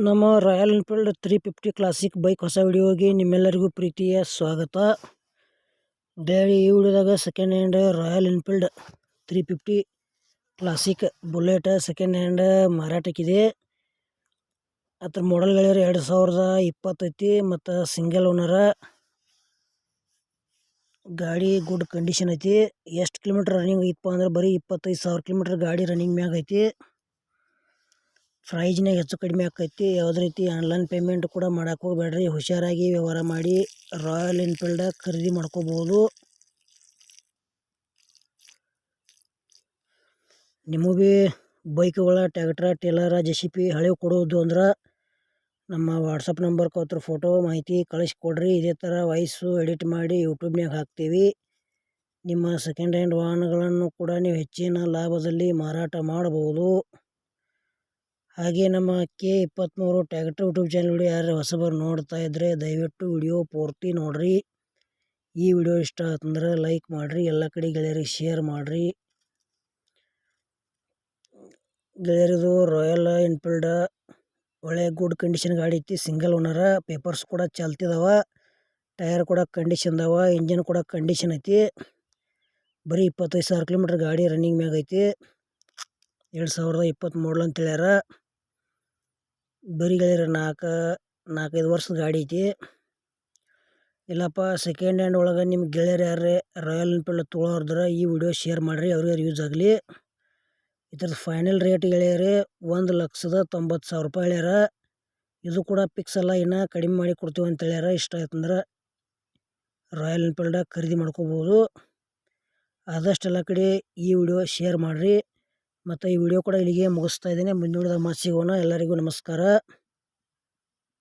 ನಮ್ಮ royal Enfield 350 classic bike ಹೊಸ ವಿಡಿಯೋಗೆ ನಿಮ್ಮೆಲ್ಲರಿಗೂ ಪ್ರೀತಿಯ ಸ್ವಾಗತ. ಈ ವಿಡಿಯೋದಾಗ second hand Royal Enfield 350 classic Bullet second hand ಮಾರಾಟಕ್ಕಿದೆ. ಅದ್ರ ಮಾಡೆಲ್ಗಳು 2020 ಐತಿ ಮತ್ತು ಸಿಂಗಲ್ ಓನರ. ಗಾಡಿ ಗುಡ್ ಕಂಡೀಷನ್ ಐತಿ. ಎಷ್ಟು ಕಿಲೋಮೀಟ್ರ್ ರನ್ನಿಂಗ್ ಐತಪ್ಪ ಅಂದ್ರೆ ಬರೀ 25,000 ಕಿಲೋಮೀಟ್ರ್ ಗಾಡಿ ರನ್ನಿಂಗ್ ಮ್ಯಾಗ ಐತಿ. ಪ್ರೈಜ್ನಾಗ ಹೆಚ್ಚು ಕಡಿಮೆ ಆಕೈತಿ. ಯಾವುದೇ ರೀತಿ ಆನ್ಲೈನ್ ಪೇಮೆಂಟ್ ಕೂಡ ಮಾಡಕ್ಕೆ ಹೋಗ್ಬೇಡ್ರಿ. ಹುಷಾರಾಗಿ ವ್ಯವಹಾರ ಮಾಡಿ ರಾಯಲ್ ಎನ್ಫೀಲ್ಡ್ ಖರೀದಿ ಮಾಡ್ಕೋಬೋದು. ನಿಮಗೆ ಭೀ ಬೈಕ್ಗಳ ಟ್ಯಾಕ್ಟ್ರ ಟೇಲರ JCB ಹಳೆವು ಕೊಡೋದು ಅಂದ್ರೆ ನಮ್ಮ ವಾಟ್ಸಪ್ ನಂಬರ್ಗೆ ಅದ್ರ ಫೋಟೋ ಮಾಹಿತಿ ಕಳಿಸ್ಕೊಡ್ರಿ. ಇದೇ ಥರ ವಾಯ್ಸು ಎಡಿಟ್ ಮಾಡಿ ಯೂಟ್ಯೂಬ್ನಾಗ ಹಾಕ್ತೀವಿ. ನಿಮ್ಮ ಸೆಕೆಂಡ್ ಹ್ಯಾಂಡ್ ವಾಹನಗಳನ್ನು ಕೂಡ ನೀವು ಹೆಚ್ಚಿನ ಲಾಭದಲ್ಲಿ ಮಾರಾಟ ಮಾಡಬಹುದು. ಹಾಗೆ ನಮ್ಮ K23 tractor YouTube channel video ಯಾರು ಹೊಸಬರು ನೋಡ್ತಾ ಇದ್ದರೆ ದಯವಿಟ್ಟು ವಿಡಿಯೋ ಪೂರ್ತಿ ನೋಡ್ರಿ. ಈ ವಿಡಿಯೋ ಇಷ್ಟ ಆತಂದ್ರೆ ಲೈಕ್ ಮಾಡಿರಿ, ಎಲ್ಲ ಕಡೆ ಗೆಳೆಯರಿಗೆ ಶೇರ್ ಮಾಡಿರಿ. ಗೆಳೆಯರಿದು ರಾಯಲ್ ಎನ್ಫೀಲ್ಡ್ ಒಳ್ಳೆ ಗುಡ್ ಕಂಡೀಷನ್ ಗಾಡಿ ಐತಿ. ಸಿಂಗಲ್ ಓನರ. ಪೇಪರ್ಸ್ ಕೂಡ ಚಾಲ್ತಿದಾವ. ಟೈರ್ ಕೂಡ ಕಂಡೀಷನ್ ಅದಾವ. ಇಂಜಿನ್ ಕೂಡ ಕಂಡೀಷನ್ ಐತಿ. ಬರೀ 25,000 ಕಿಲೋಮೀಟ್ರ್ ಗಾಡಿ ರನ್ನಿಂಗ್ ಮ್ಯಾಗ ಐತಿ. 2020 ಮಾಡಲ್ ಅಂತ ಹೇಳ್ಯಾರ. ಬರೀ ಗೆಳೆಯರ 4-5 ವರ್ಷದ ಗಾಡಿ ಐತಿ. ಇಲ್ಲಪ್ಪ ಸೆಕೆಂಡ್ ಹ್ಯಾಂಡ್ ಒಳಗೆ ನಿಮ್ಮ ಗೆಳೆಯರು ಯಾರೇ ರಾಯಲ್ ಎನ್ಫೀಲ್ಡ್ ತೊಗೊಳೋರ್ದ್ರೆ ಈ ವಿಡಿಯೋ ಶೇರ್ ಮಾಡಿರಿ, ಅವ್ರಿಗೆ ಯೂಸ್ ಆಗಲಿ. ಇದ್ರದ್ದು ಫೈನಲ್ ರೇಟ್ ಗೆಳೆಯರೇ 1,90,000 ರೂಪಾಯಿ ಹೇಳ್ಯಾರ. ಇದು ಕೂಡ ಫಿಕ್ಸ್ ಅಲ್ಲ, ಇನ್ನೂ ಕಡಿಮೆ ಮಾಡಿ ಕೊಡ್ತೀವಿ ಅಂತ ಹೇಳ್ಯಾರ. ಇಷ್ಟ ಆಯ್ತಂದ್ರೆ ರಾಯಲ್ ಎನ್ಫೀಲ್ಡ್ ಖರೀದಿ ಮಾಡ್ಕೋಬೋದು. ಆದಷ್ಟು ಎಲ್ಲ ಕಡೆ ಈ ವಿಡಿಯೋ ಶೇರ್ ಮಾಡಿರಿ. ಮತ್ತು ಈ ವಿಡಿಯೋ ಕೂಡ ಇಲ್ಲಿಗೆ ಮುಗಿಸ್ತಾ ಇದ್ದೇನೆ. ಮುಂದಿನ ವಿಡಿಯೋದಾಗ ಮತ್ತೆ ಸಿಗೋಣ. ಎಲ್ಲರಿಗೂ ನಮಸ್ಕಾರ.